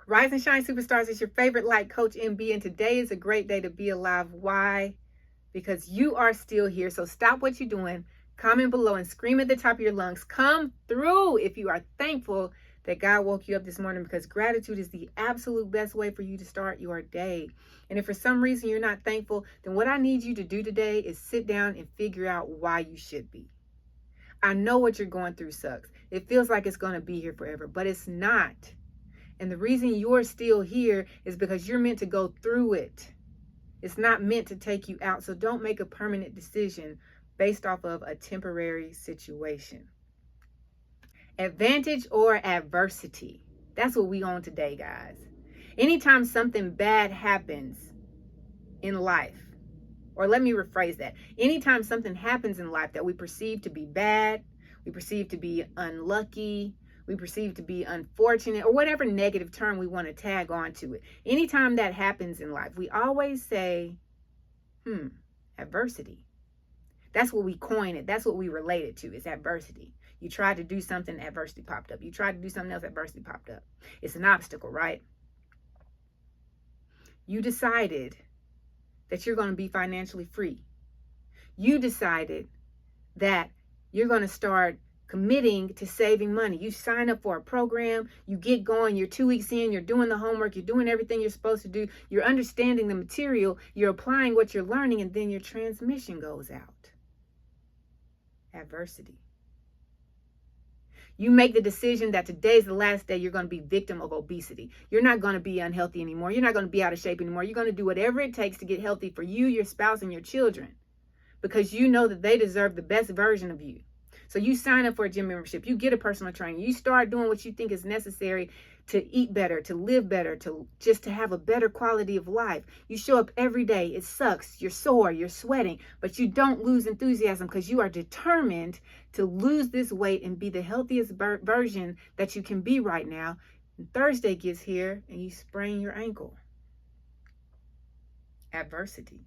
Rise and shine, superstars. It's your favorite light coach, MB, and today is a great day to be alive. Why? Because you are still here. So stop what you're doing, comment below, and scream at the top of your lungs. Come through if you are thankful that God woke you up this morning, because gratitude is the absolute best way for you to start your day. And if for some reason you're not thankful, then what I need you to do today is sit down and figure out why you should be. I know what you're going through sucks. It feels like it's going to be here forever, but it's not. And the reason you're still here is because you're meant to go through it. It's not meant to take you out. So don't make a permanent decision based off of a temporary situation. Advantage or adversity. That's what we on today, guys. Anytime something bad happens in life, or let me rephrase that. Anytime something happens in life that we perceive to be bad, we perceive to be unlucky, we perceive to be unfortunate, or whatever negative term we want to tag on to it. Anytime that happens in life, we always say, adversity. That's what we coin it. That's what we relate it to, is adversity. You tried to do something, adversity popped up. You tried to do something else, adversity popped up. It's an obstacle, right? You decided that you're going to be financially free. You decided that you're going to start committing to saving money. You sign up for a program, you get going, you're 2 weeks in, you're doing the homework, you're doing everything you're supposed to do, you're understanding the material, you're applying what you're learning, and then your transmission goes out. Adversity. You make the decision that today's the last day you're going to be victim of obesity. You're not going to be unhealthy anymore. You're not going to be out of shape anymore. You're going to do whatever it takes to get healthy for you, your spouse, and your children, because you know that they deserve the best version of you. So you sign up for a gym membership, you get a personal trainer, you start doing what you think is necessary to eat better, to live better, to have a better quality of life. You show up every day. It sucks. You're sore, you're sweating, but you don't lose enthusiasm because you are determined to lose this weight and be the healthiest version that you can be right now. And Thursday gets here and you sprain your ankle. Adversity.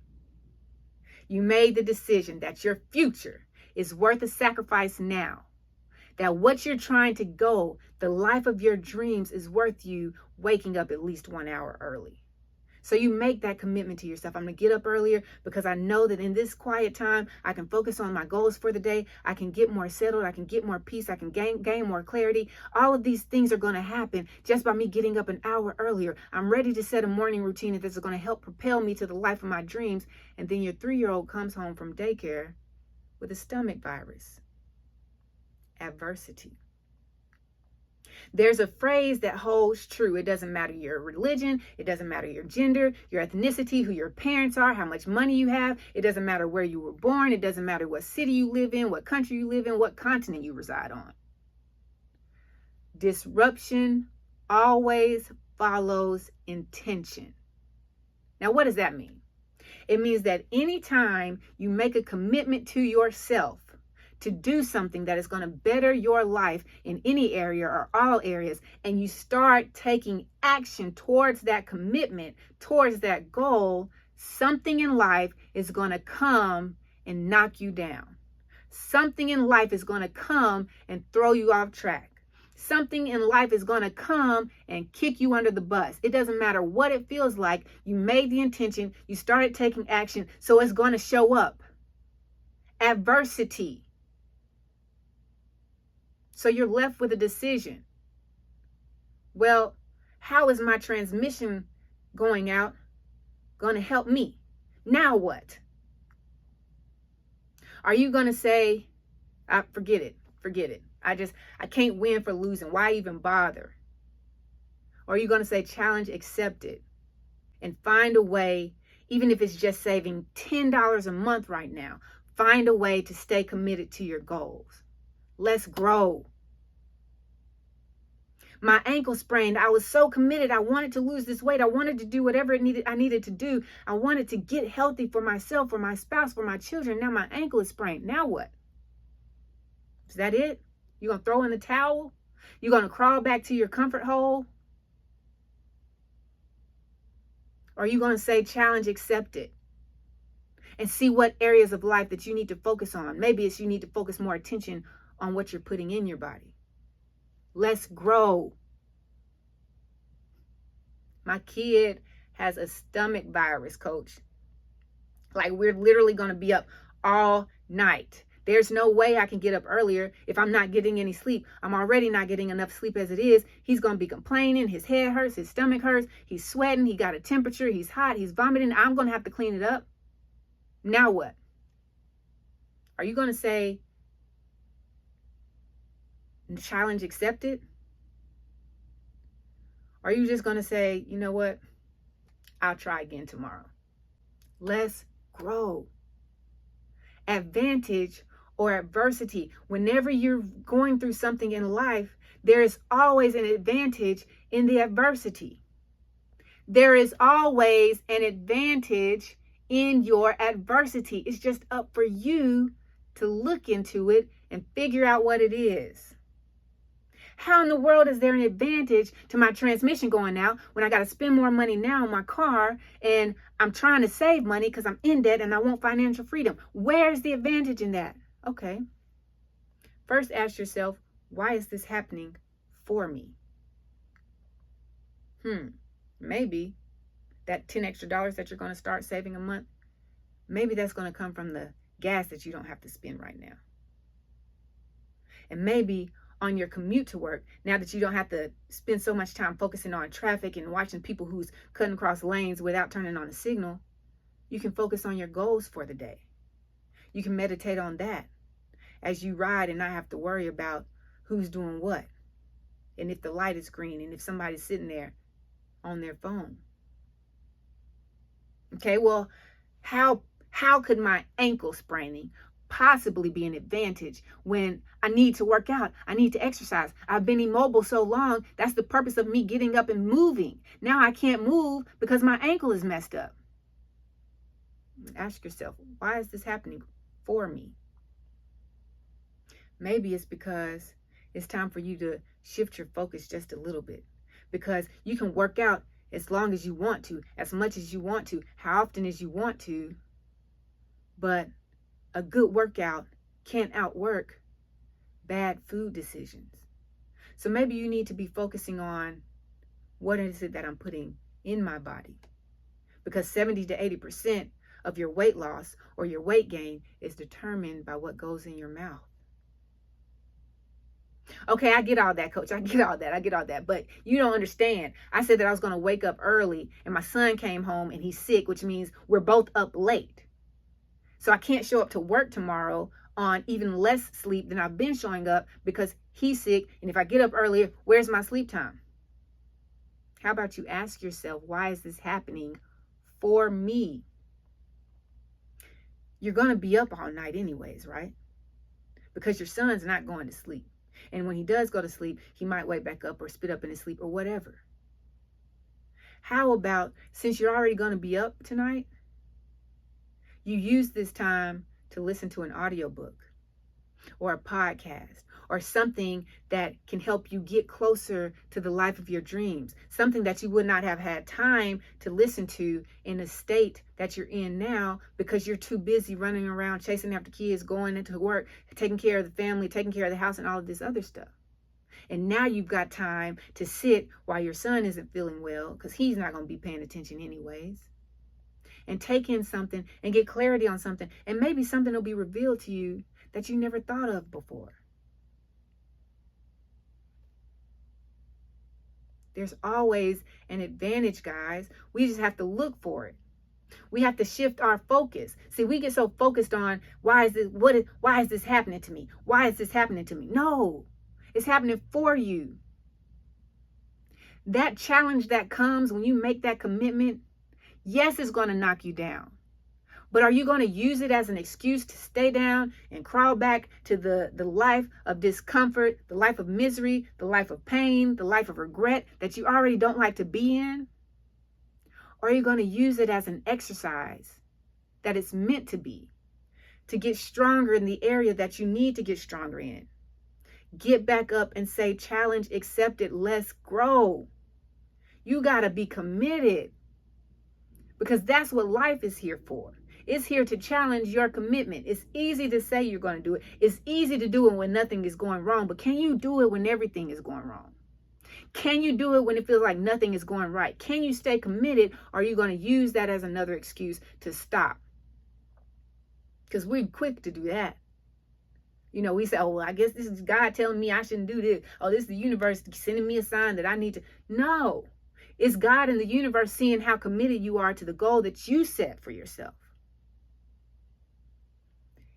You made the decision that your future is worth a sacrifice now. That what you're trying to go, the life of your dreams, is worth you waking up at least 1 hour early. So you make that commitment to yourself. I'm going to get up earlier because I know that in this quiet time, I can focus on my goals for the day. I can get more settled. I can get more peace. I can gain more clarity. All of these things are going to happen just by me getting up an hour earlier. I'm ready to set a morning routine that is going to help propel me to the life of my dreams. And then your 3-year-old comes home from daycare with a stomach virus. Adversity. There's a phrase that holds true. It doesn't matter your religion. It doesn't matter your gender, your ethnicity, who your parents are, how much money you have. It doesn't matter where you were born. It doesn't matter what city you live in, what country you live in, what continent you reside on. Disruption always follows intention. Now, what does that mean? It means that anytime you make a commitment to yourself to do something that is going to better your life in any area or all areas, and you start taking action towards that commitment, towards that goal, something in life is going to come and knock you down. Something in life is going to come and throw you off track. Something in life is going to come and kick you under the bus. It doesn't matter what it feels like. You made the intention. You started taking action. So it's going to show up. Adversity. So you're left with a decision. Well, how is my transmission going out going to help me? Now what? Are you going to say, forget it. I can't win for losing. Why even bother? Or are you going to say, challenge accepted, and find a way, even if it's just saving $10 a month right now, find a way to stay committed to your goals. Let's grow. My ankle sprained. I was so committed. I wanted to lose this weight. I wanted to do whatever I needed to do. I wanted to get healthy for myself, for my spouse, for my children. Now my ankle is sprained. Now what? Is that it? You're going to throw in the towel? You're going to crawl back to your comfort hole? Or are you going to say, challenge accepted, and see what areas of life that you need to focus on? Maybe it's you need to focus more attention on what you're putting in your body. Let's grow. My kid has a stomach virus, coach. Like, we're literally going to be up all night. There's no way I can get up earlier if I'm not getting any sleep. I'm already not getting enough sleep as it is. He's going to be complaining. His head hurts. His stomach hurts. He's sweating. He got a temperature. He's hot. He's vomiting. I'm going to have to clean it up. Now what? Are you going to say, challenge accepted? Or are you just going to say, you know what? I'll try again tomorrow. Let's grow. Advantage or adversity. Whenever you're going through something in life, there is always an advantage in the adversity. There is always an advantage in your adversity. It's just up for you to look into it and figure out what it is. How in the world is there an advantage to my transmission going out when I got to spend more money now on my car and I'm trying to save money because I'm in debt and I want financial freedom? Where's the advantage in that? Okay. First, ask yourself, why is this happening for me? Maybe that $10 extra that you're going to start saving a month, maybe that's going to come from the gas that you don't have to spend right now. And maybe on your commute to work, now that you don't have to spend so much time focusing on traffic and watching people who's cutting across lanes without turning on a signal, you can focus on your goals for the day. You can meditate on that as you ride and not have to worry about who's doing what, and if the light is green, and if somebody's sitting there on their phone. Okay, well, how could my ankle spraining possibly be an advantage when I need to work out? I need to exercise. I've been immobile so long. That's the purpose of me getting up and moving. Now I can't move because my ankle is messed up. Ask yourself, why is this happening for me? Maybe it's because it's time for you to shift your focus just a little bit, because you can work out as long as you want to, as much as you want to, how often as you want to, but a good workout can't outwork bad food decisions. So maybe you need to be focusing on, what is it that I'm putting in my body? Because 70 to 80% of your weight loss or your weight gain is determined by what goes in your mouth. Okay, I get all that, coach. I get all that. But you don't understand. I said that I was going to wake up early and my son came home and he's sick, which means we're both up late. So I can't show up to work tomorrow on even less sleep than I've been showing up because he's sick. And if I get up earlier, where's my sleep time? How about you ask yourself, why is this happening for me? You're going to be up all night anyways, right? Because your son's not going to sleep. And when he does go to sleep, he might wake back up or spit up in his sleep or whatever. How about, since you're already going to be up tonight, you use this time to listen to an audiobook or a podcast or something that can help you get closer to the life of your dreams, something that you would not have had time to listen to in the state that you're in now because you're too busy running around chasing after kids, going into work, taking care of the family, taking care of the house, and all of this other stuff. And now you've got time to sit while your son isn't feeling well, because he's not going to be paying attention anyways, and take in something and get clarity on something, and maybe something will be revealed to you that you never thought of before. There's always an advantage, guys. We just have to look for it. We have to shift our focus. See, we get so focused on, why is this happening to me? Why is this happening to me? No, it's happening for you. That challenge that comes when you make that commitment, yes, it's going to knock you down. But are you going to use it as an excuse to stay down and crawl back to the life of discomfort, the life of misery, the life of pain, the life of regret that you already don't like to be in? Or are you going to use it as an exercise that it's meant to be, to get stronger in the area that you need to get stronger in? Get back up and say, challenge accepted, let's grow. You got to be committed, because that's what life is here for. It's here to challenge your commitment. It's easy to say you're going to do it. It's easy to do it when nothing is going wrong, but can you do it when everything is going wrong? Can you do it when it feels like nothing is going right? Can you stay committed? Or are you going to use that as another excuse to stop? Because we're quick to do that. You know, we say, oh, well, I guess this is God telling me I shouldn't do this. Oh, this is the universe sending me a sign that I need to. No, it's God and the universe seeing how committed you are to the goal that you set for yourself.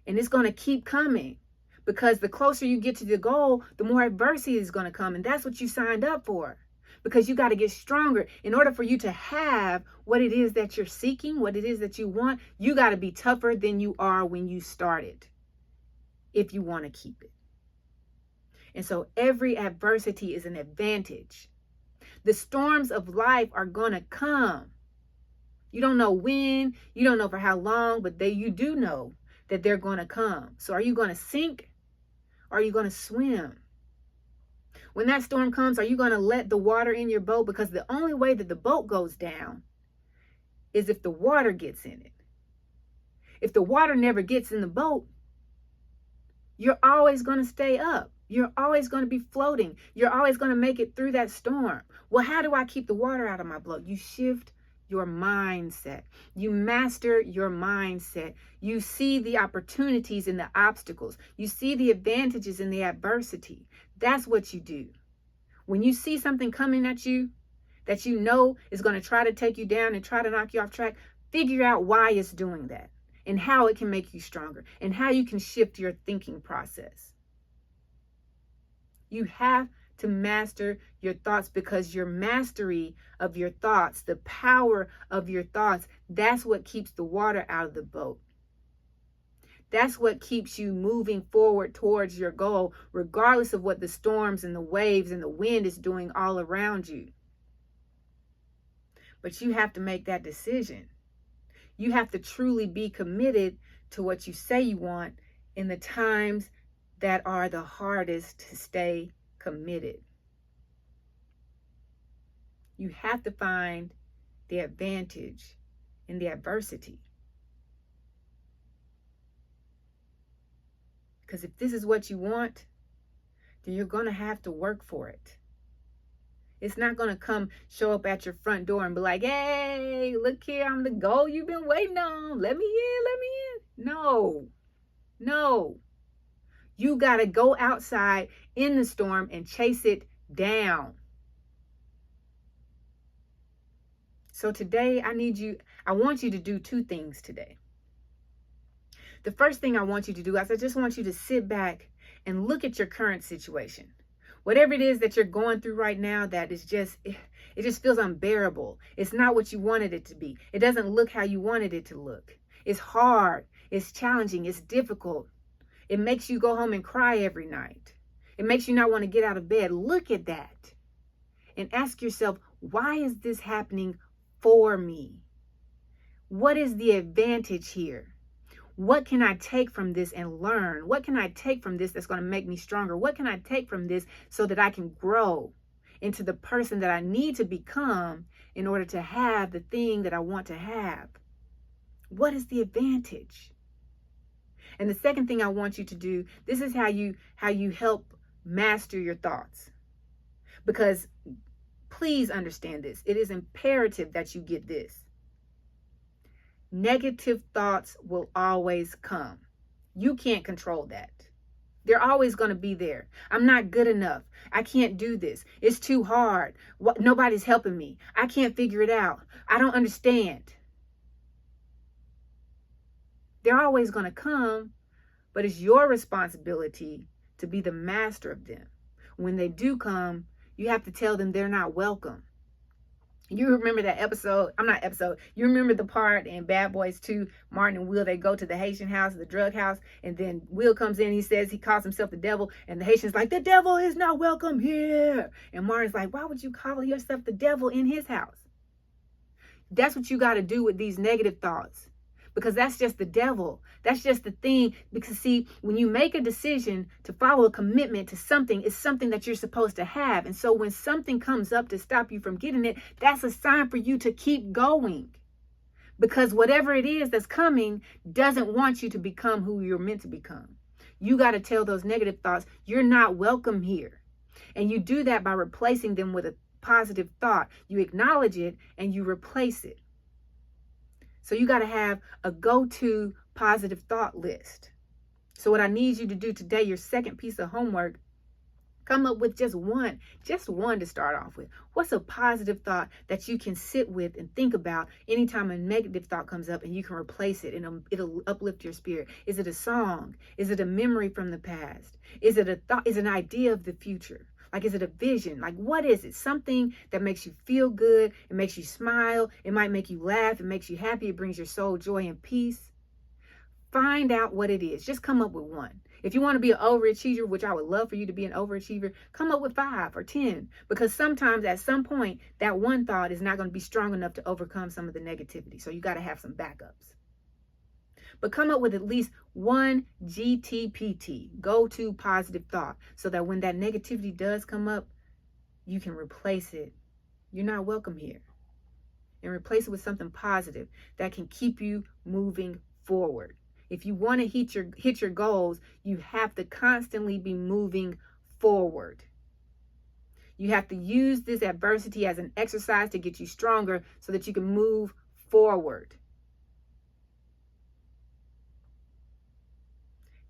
And it's going to keep coming, because the closer you get to the goal, the more adversity is going to come. And that's what you signed up for, because you got to get stronger. In order for you to have what it is that you're seeking, what it is that you want, you got to be tougher than you are when you started, if you want to keep it. And so every adversity is an advantage. The storms of life are going to come. You don't know when, you don't know for how long, but you do know that they're going to come. So are you going to sink, or are you going to swim? When that storm comes, are you going to let the water in your boat? Because the only way that the boat goes down is if the water gets in it. If the water never gets in the boat, you're always going to stay up. You're always going to be floating. You're always going to make it through that storm. Well, how do I keep the water out of my boat? You shift your mindset. You master your mindset. You see the opportunities in the obstacles. You see the advantages in the adversity. That's what you do. When you see something coming at you that you know is going to try to take you down and try to knock you off track, figure out why it's doing that and how it can make you stronger and how you can shift your thinking process. You have to master your thoughts, because your mastery of your thoughts, the power of your thoughts, that's what keeps the water out of the boat. That's what keeps you moving forward towards your goal, regardless of what the storms and the waves and the wind is doing all around you. But you have to make that decision. You have to truly be committed to what you say you want in the times that are the hardest to stay committed. You have to find the advantage in the adversity. Because if this is what you want, then you're going to have to work for it. It's not going to show up at your front door and be like, hey, look here, I'm the goal you've been waiting on. Let me in. No. You got to go outside in the storm and chase it down. So today I want you to do two things today. The first thing I want you to do is I just want you to sit back and look at your current situation. Whatever it is that you're going through right now that is it just feels unbearable. It's not what you wanted it to be. It doesn't look how you wanted it to look. It's hard. It's challenging. It's difficult. It makes you go home and cry every night. It makes you not want to get out of bed. Look at that and ask yourself, why is this happening for me? What is the advantage here? What can I take from this and learn? What can I take from this that's going to make me stronger? What can I take from this so that I can grow into the person that I need to become in order to have the thing that I want to have? What is the advantage? And the second thing I want you to do, this is how you help master your thoughts. Because please understand this. It is imperative that you get this. Negative thoughts will always come. You can't control that. They're always going to be there. I'm not good enough. I can't do this. It's too hard. Nobody's helping me. I can't figure it out. I don't understand. They're always going to come, but it's your responsibility to be the master of them. When they do come, you have to tell them they're not welcome. You remember that you remember the part in Bad Boys 2, Martin and Will, they go to the Haitian house, the drug house, and then Will comes in, he calls himself the devil, and the Haitian's like, the devil is not welcome here. And Martin's like, why would you call yourself the devil in his house? That's what you got to do with these negative thoughts. Because that's just the devil. That's just the thing. Because see, when you make a decision to follow a commitment to something, it's something that you're supposed to have. And so when something comes up to stop you from getting it, that's a sign for you to keep going. Because whatever it is that's coming doesn't want you to become who you're meant to become. You got to tell those negative thoughts, you're not welcome here. And you do that by replacing them with a positive thought. You acknowledge it and you replace it. So you got to have a go-to positive thought list. So what I need you to do today, your second piece of homework, come up with just one to start off with. What's a positive thought that you can sit with and think about anytime a negative thought comes up, and you can replace it and it'll uplift your spirit? Is it a song? Is it a memory from the past? Is it a thought? Is it an idea of the future? Like, is it a vision? Like, what is it? Something that makes you feel good. It makes you smile. It might make you laugh. It makes you happy. It brings your soul joy and peace. Find out what it is. Just come up with one. If you want to be an overachiever, which I would love for you to be an overachiever, come up with 5 or 10. Because sometimes at some point, that one thought is not going to be strong enough to overcome some of the negativity. So you got to have some backups. But come up with at least one GTPT, go-to positive thought, so that when that negativity does come up, you can replace it. You're not welcome here. And replace it with something positive that can keep you moving forward. If you want to hit your goals, you have to constantly be moving forward. You have to use this adversity as an exercise to get you stronger so that you can move forward.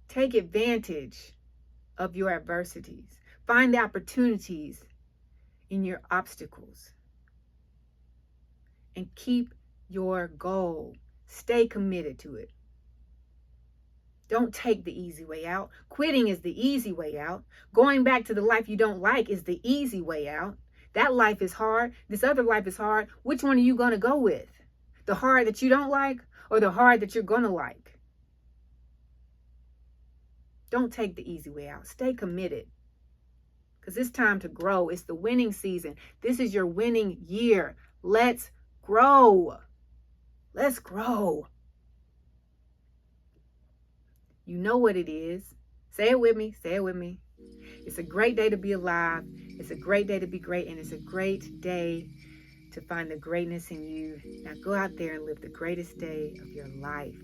Take advantage of your adversities. Find the opportunities in your obstacles. And keep your goal. Stay committed to it. Don't take the easy way out. Quitting is the easy way out. Going back to the life you don't like is the easy way out. That life is hard. This other life is hard. Which one are you going to go with? The hard that you don't like, or the hard that you're going to like? Don't take the easy way out. Stay committed. Because it's time to grow. It's the winning season. This is your winning year. Let's grow. Let's grow. You know what it is. Say it with me. Say it with me. It's a great day to be alive. It's a great day to be great. And it's a great day to find the greatness in you. Now go out there and live the greatest day of your life.